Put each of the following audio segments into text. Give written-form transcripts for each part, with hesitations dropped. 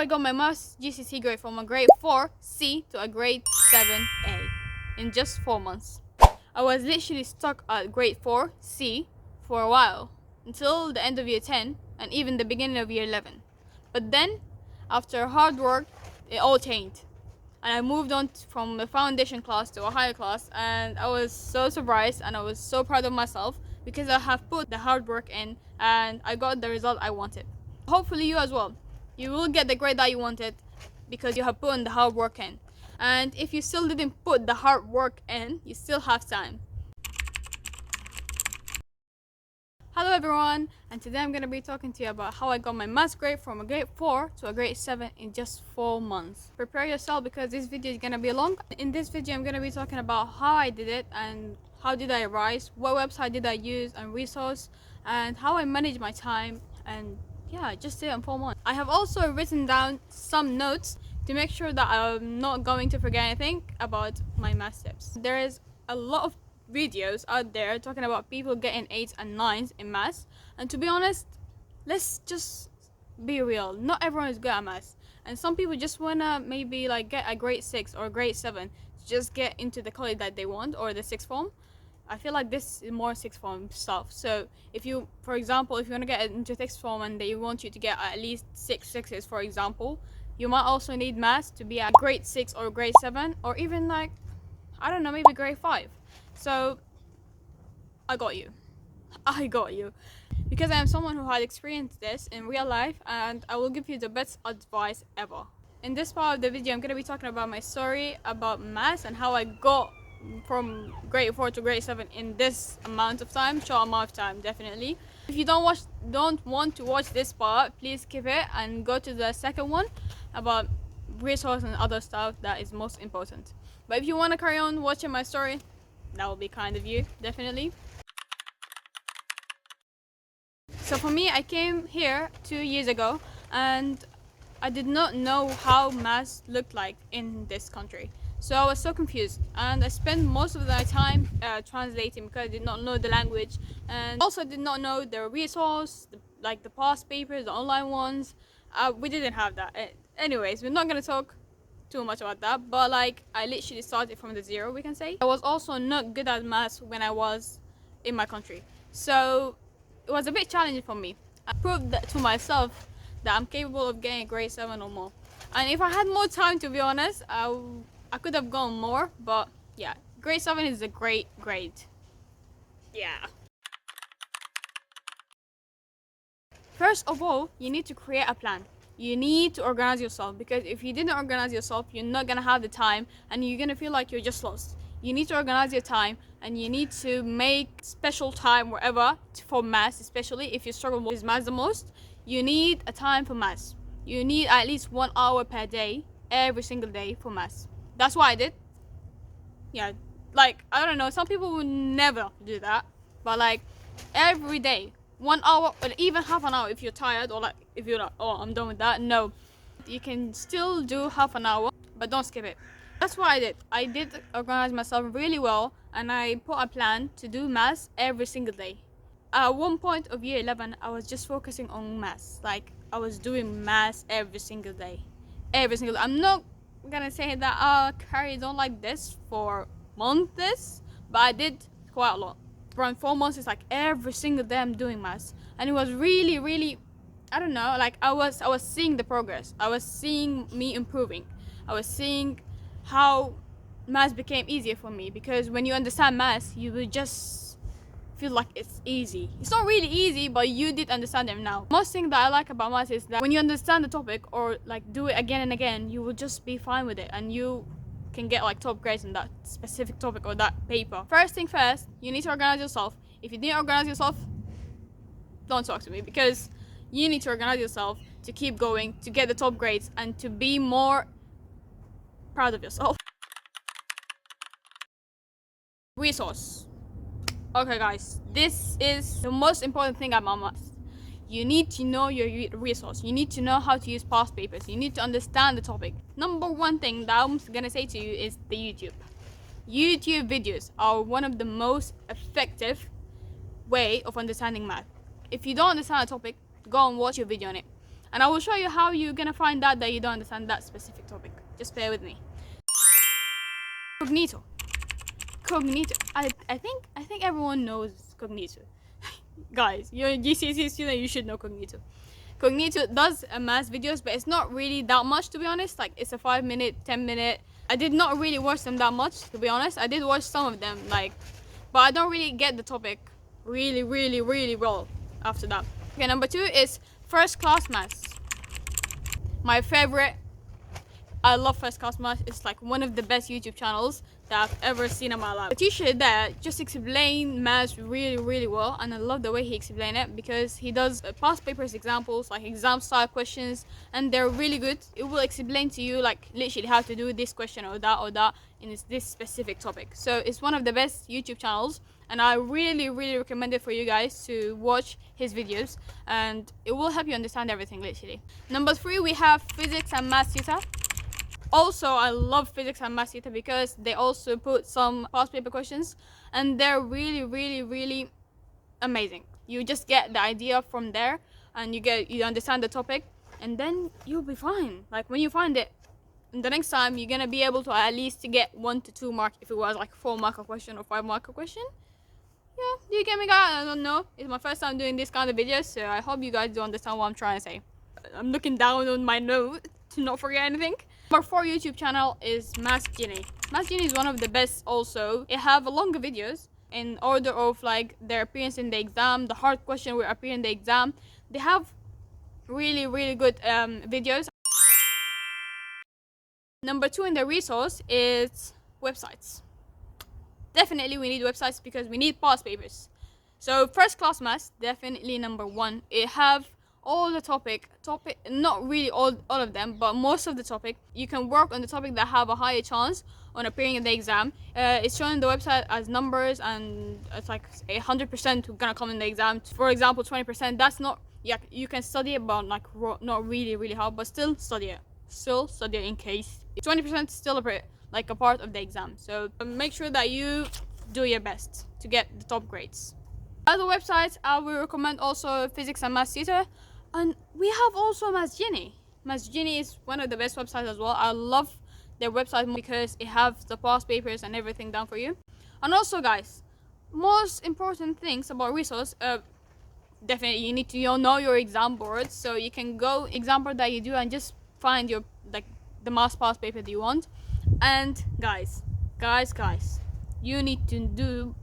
I got my Maths GCSE grade from a grade 4C to a grade 7A in just 4 months. I was literally stuck at grade 4C for a while, until the end of year 10 and even the beginning of year 11. But then, after hard work, it all changed. And I moved on from the foundation class to a higher class, and I was so surprised and I was so proud of myself because I have put the hard work in and I got the result I wanted. Hopefully you as well. You will get the grade that you wanted because you have put in the hard work in. And if you still didn't put the hard work in, you still have time. Hello everyone, and today I'm going to be talking to you about how I got my maths grade from a grade 4 to a grade 7 in just 4 months. Prepare yourself because this video is going to be long. In this video I'm going to be talking about how I did it and how did I rise, what website did I use and resource, and how I managed my time, and yeah, just did it in 4 months. I have also written down some notes to make sure that I'm not going to forget anything about my math tips. There is a lot of videos out there talking about people getting 8s and 9s in maths, and to be honest, let's just be real, not everyone is good at maths, and some people just wanna maybe like get a grade 6 or grade 7 to just get into the college that they want, or the sixth form. I feel like this is more sixth form stuff. So if you, for example, if you want to get into sixth form and they want you to get at least 6 sixes, for example, you might also need maths to be at grade 6 or grade 7, or even like, I don't know, maybe grade 5. So I got you because I am someone who had experienced this in real life, and I will give you the best advice ever. In this part of the video I'm going to be talking about my story about maths and how I got from grade 4 to grade 7 in this amount of time, short amount of time, definitely. If you don't want to watch this part, please skip it and go to the second one about resource and other stuff that is most important. But if you want to carry on watching my story, that will be kind of you, definitely. So for me, I came here 2 years ago and I did not know how maths looked like in this country. So I was so confused, and I spent most of my time translating because I did not know the language, and also did not know the resource, like the past papers, the online ones. We didn't have that. Anyways, we're not going to talk too much about that, but like I literally started from the zero, we can say. I was also not good at maths when I was in my country, so it was a bit challenging for me. I proved that to myself that I'm capable of getting a grade 7 or more, and if I had more time, to be honest, I could have gone more, but yeah, grade 7 is a great grade. Yeah. First of all, you need to create a plan. You need to organize yourself, because if you didn't organize yourself, you're not gonna have the time and you're gonna feel like you're just lost. You need to organize your time, and you need to make special time wherever for maths, especially if you struggle with maths the most. You need a time for maths. You need at least 1 hour per day, every single day, for maths. That's what I did. Yeah, like, I don't know, some people would never do that, but like every day, 1 hour or even half an hour if you're tired, or like if you're like, oh, I'm done with that. No, you can still do half an hour, but don't skip it. That's what I did. I did organize myself really well, and I put a plan to do maths every single day. At one point of year 11, I was just focusing on maths. Like, I was doing maths every single day. Every single day. I'm not gonna say that I carried on like this for months, but I did quite a lot. Around 4 months, it's like every single day I'm doing maths, and it was really, I don't know, like I was seeing the progress. I was seeing me improving. I was seeing how maths became easier for me, because when you understand maths, you will just feel like it's easy. It's not really easy, but you did understand them now. Most thing that I like about maths is that when you understand the topic, or like do it again and again, you will just be fine with it, and you can get like top grades in that specific topic or that paper. First thing first, you need to organize yourself. If you didn't organize yourself, don't talk to me, because you need to organize yourself to keep going, to get the top grades, and to be more proud of yourself. Resource. Okay guys, this is the most important thing about maths. You need to know your resource. You need to know how to use past papers. You need to understand the topic. Number one thing that I'm gonna say to you is the YouTube. YouTube videos are one of the most effective way of understanding math. If you don't understand a topic, go and watch your video on it. And I will show you how you're gonna find out that you don't understand that specific topic. Just bear with me. Cognito. Cognito. I think everyone knows Cognito. Guys, you're a GCSE student, you should know Cognito. Cognito does math videos, but it's not really that much, to be honest. Like, it's a 5-minute, 10-minute. I did not really watch them that much, to be honest. I did watch some of them, like, but I don't really get the topic really well after that. Okay, number 2 is First Class Maths. My favorite. I love First Class Maths. It's like one of the best YouTube channels that I've ever seen in my life. The teacher there just explains maths really well, and I love the way he explains it because he does past papers examples, like exam style questions, and they're really good. It will explain to you like literally how to do this question or that in this specific topic. So it's one of the best YouTube channels, and I really recommend it for you guys to watch his videos, and it will help you understand everything literally. Number 3, we have Physics and Maths Tutor. Also, I love Physics and Maths Tutor because they also put some past paper questions, and they're really amazing. You just get the idea from there, and you understand the topic, and then you'll be fine. Like, when you find it the next time, you're gonna be able to at least get 1 to 2 mark if it was like 4-marker question or 5-marker question. Yeah, do you get me, guys? I don't know. It's my first time doing this kind of videos, so I hope you guys do understand what I'm trying to say. I'm looking down on my note to not forget anything. Number 4 YouTube channel is Maths Genie. Maths Genie is one of the best also. It have longer videos in order of like their appearance in the exam, the hard question will appear in the exam. They have really good videos. Number 2 in the resource is websites. Definitely we need websites because we need past papers. So First Class Maths, definitely number 1. It have all the topic, not really all of them, but most of the topic. You can work on the topic that have a higher chance on appearing in the exam. It's shown on the website as numbers, and it's like 100% gonna come in the exam. For example, 20%, that's not, yeah, you can study it, but like not really hard, but still study it. Still study it in case. 20% is still like a part of the exam. So make sure that you do your best to get the top grades. Other websites, I will recommend also Physics and Maths Tutor. And we have also Maths Genie. Maths Genie is one of the best websites as well. I love their website because it has the past papers and everything done for you. And also, guys, most important things about resource, definitely you need to know your exam board. So you can go exam board that you do and just find your like the maths past paper that you want. And guys, you need to do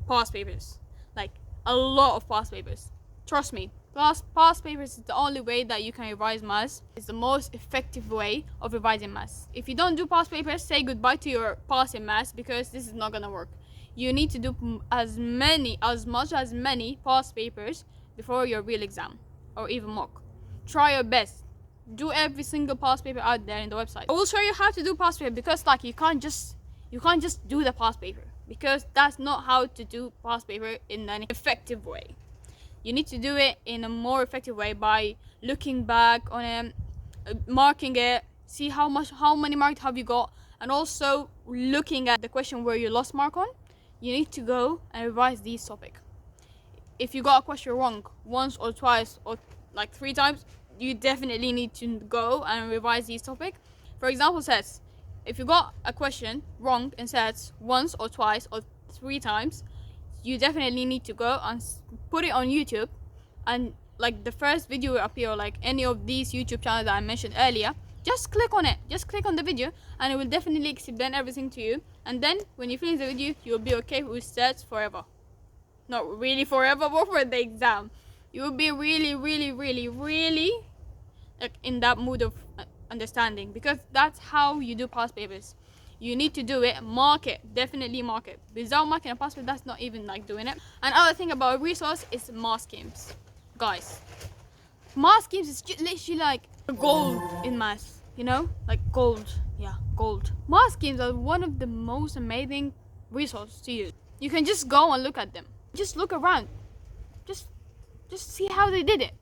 past papers, like a lot of past papers. Trust me. Past papers is the only way that you can revise maths. It's the most effective way of revising maths. If you don't do past papers, say goodbye to your passing maths because this is not gonna work. You need to do as much as many past papers before your real exam or even mock. Try your best. Do every single past paper out there in the website. I will show you how to do past paper because like you can't just do the past paper because that's not how to do past paper in an effective way. You need to do it in a more effective way by looking back on it, marking it, see how many marks have you got, and also looking at the question where you lost mark on. You need to go and revise these topics. If you got a question wrong once or twice or like 3 times, you definitely need to go and revise these topics. For example, sets. If you got a question wrong in sets once or twice or 3 times, you definitely need to go and put it on YouTube, and like the first video will appear, like any of these YouTube channels that I mentioned earlier. Just click on it, just click on the video, and it will definitely explain everything to you. And then when you finish the video, you'll be okay with sets forever. Not really forever, but for the exam, you will be really like in that mood of understanding, because that's how you do past papers. You need to do it, mark it, definitely mark it. Without marking a past paper, that's not even like doing it. Another thing about resource is math schemes. Guys, math schemes is literally like gold in maths, you know? Like gold, yeah, gold. Math schemes are one of the most amazing resources to use. You can just go and look at them. Just look around. Just see how they did it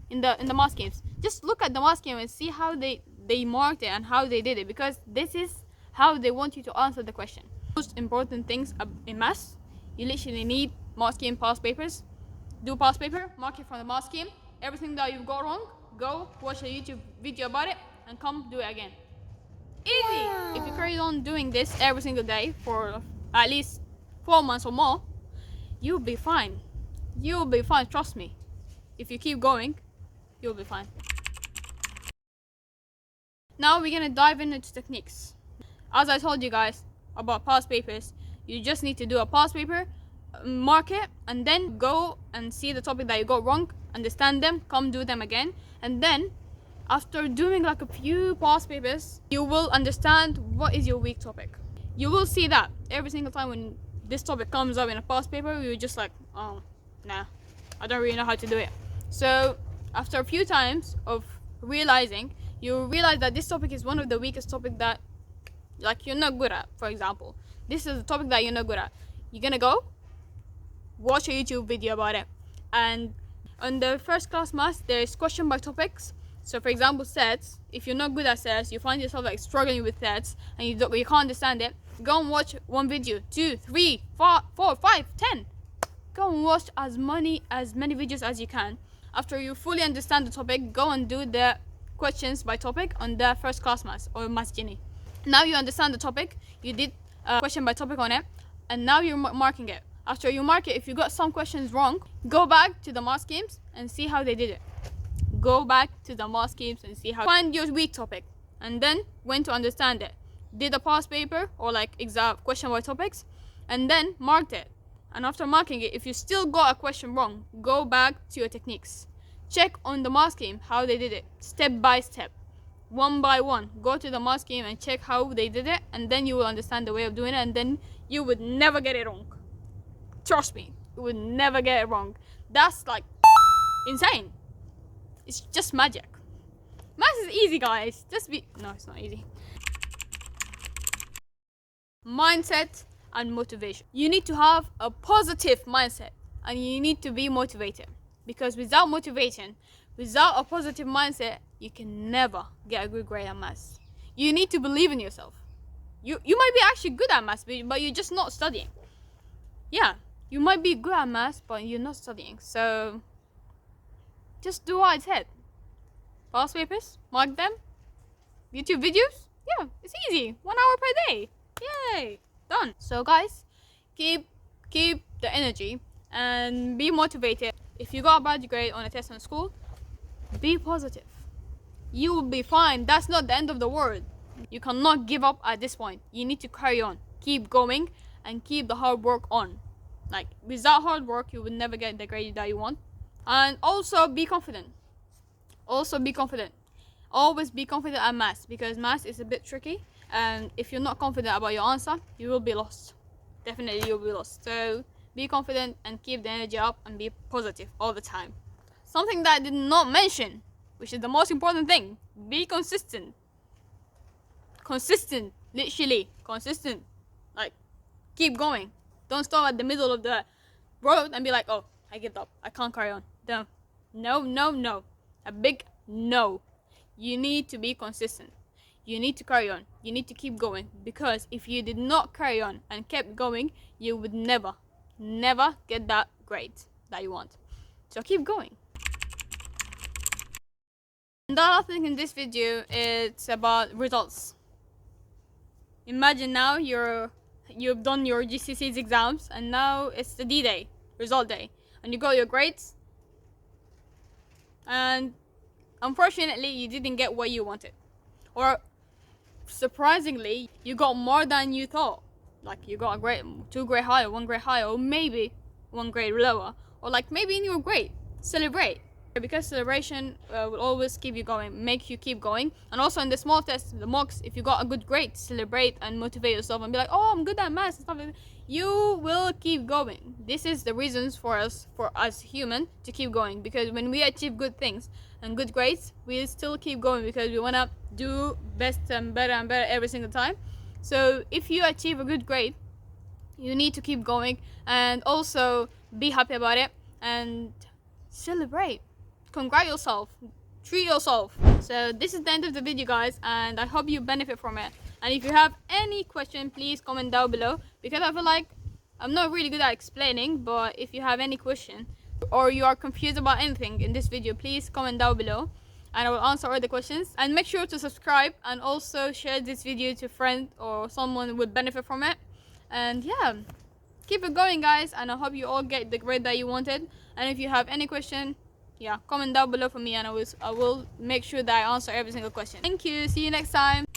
in the math schemes. Just look at the math scheme and see how they marked it and how they did it, because this is how they want you to answer the question. Most important things in maths, you literally need math scheme past papers. Do past paper, mark it from the math scheme. Everything that you got wrong, go watch a YouTube video about it and come do it again. Easy! If you carry on doing this every single day for at least 4 months or more, you'll be fine. You'll be fine, trust me. If you keep going, you'll be fine. Now we're gonna dive into techniques. As I told you guys about past papers, you just need to do a past paper, mark it, and then go and see the topic that you got wrong, understand them, come do them again, and then after doing like a few past papers, you will understand what is your weak topic. You will see that every single time when this topic comes up in a past paper, you're just like, oh, nah, I don't really know how to do it. So after a few times of realizing, you realize that this topic is one of the weakest topics that like you're not good at. For example, this is a topic that you're not good at. You're gonna go watch a YouTube video about it, and on the first class maths there is question by topics. So for example, sets, if you're not good at sets, you find yourself like struggling with sets and you can't understand it, go and watch one video, 2, 3, 4, 5, 10. Go and watch as many videos as you can. After you fully understand the topic, go and do the questions by topic on the first class maths or Maths Genie. Now you understand the topic, you did a question by topic on it, and now you're marking it. After you mark it, if you got some questions wrong, go back to the math schemes and see how they did it. Go back to the math schemes and see how find your weak topic, and then when to understand it. Did a past paper or like exam question by topics, and then marked it. And after marking it, if you still got a question wrong, go back to your techniques. Check on the math scheme how they did it, step by step, one by one. Go to the math scheme and check how they did it, and then you will understand the way of doing it, and then you would never get it wrong. Trust me, you would never get it wrong. That's like insane. It's just magic. Maths is easy, guys. No, it's not easy. Mindset and motivation. You need to have a positive mindset and you need to be motivated, because without motivation, without a positive mindset, you can never get a good grade at maths. You need to believe in yourself. You might be actually good at maths, but you're just not studying. Yeah, you might be good at maths, but you're not studying. So just do what I said. Past papers, mark them. YouTube videos, yeah, it's easy. 1 hour per day. Yay, done. So guys, keep the energy and be motivated. If you got a bad grade on a test in school, be positive. You will be fine. That's not the end of the world. You cannot give up at this point. You need to carry on, keep going, and keep the hard work on. Like without hard work, you will never get the grade that you want. And also be confident. Always be confident at maths, because maths is a bit tricky, and if you're not confident about your answer, you will be lost. Definitely you'll be lost. So be confident and keep the energy up and be positive all the time. Something that I did not mention, which is the most important thing, be consistent. Literally consistent. Like keep going. Don't stop at the middle of the road and be like, oh, I give up, I can't carry on. No. A big no. You need to be consistent. You need to carry on. You need to keep going, because if you did not carry on and kept going, you would never get that grade that you want. So keep going. And the other thing in this video is about results. Imagine now you've done your GCSE exams, and now it's the D-Day, result day, and you got your grades, and unfortunately you didn't get what you wanted, or surprisingly you got more than you thought. Like you got a grade 2 grade higher, 1 grade higher, or maybe 1 grade lower, or like maybe in your grade. Celebrate, because celebration will always keep you going, make you keep going. And also in the small tests, the mocks, if you got a good grade, celebrate and motivate yourself and be like, oh, I'm good at maths and stuff like that. You will keep going. This is the reasons for us human to keep going, because when we achieve good things and good grades, we still keep going because we want to do best and better every single time. So if you achieve a good grade, you need to keep going, and also be happy about it and celebrate, congratulate yourself, treat yourself. So this is the end of the video, guys, and I hope you benefit from it. And if you have any question, please comment down below, because I feel like I'm not really good at explaining. But if you have any question or you are confused about anything in this video, please comment down below. and I will answer all the questions. And make sure to subscribe and also share this video to a friend or someone who would benefit from it. And yeah, keep it going, guys, and I hope you all get the grade that you wanted. And if you have any question, yeah, comment down below for me, and I will make sure that I answer every single question. Thank you. See you next time.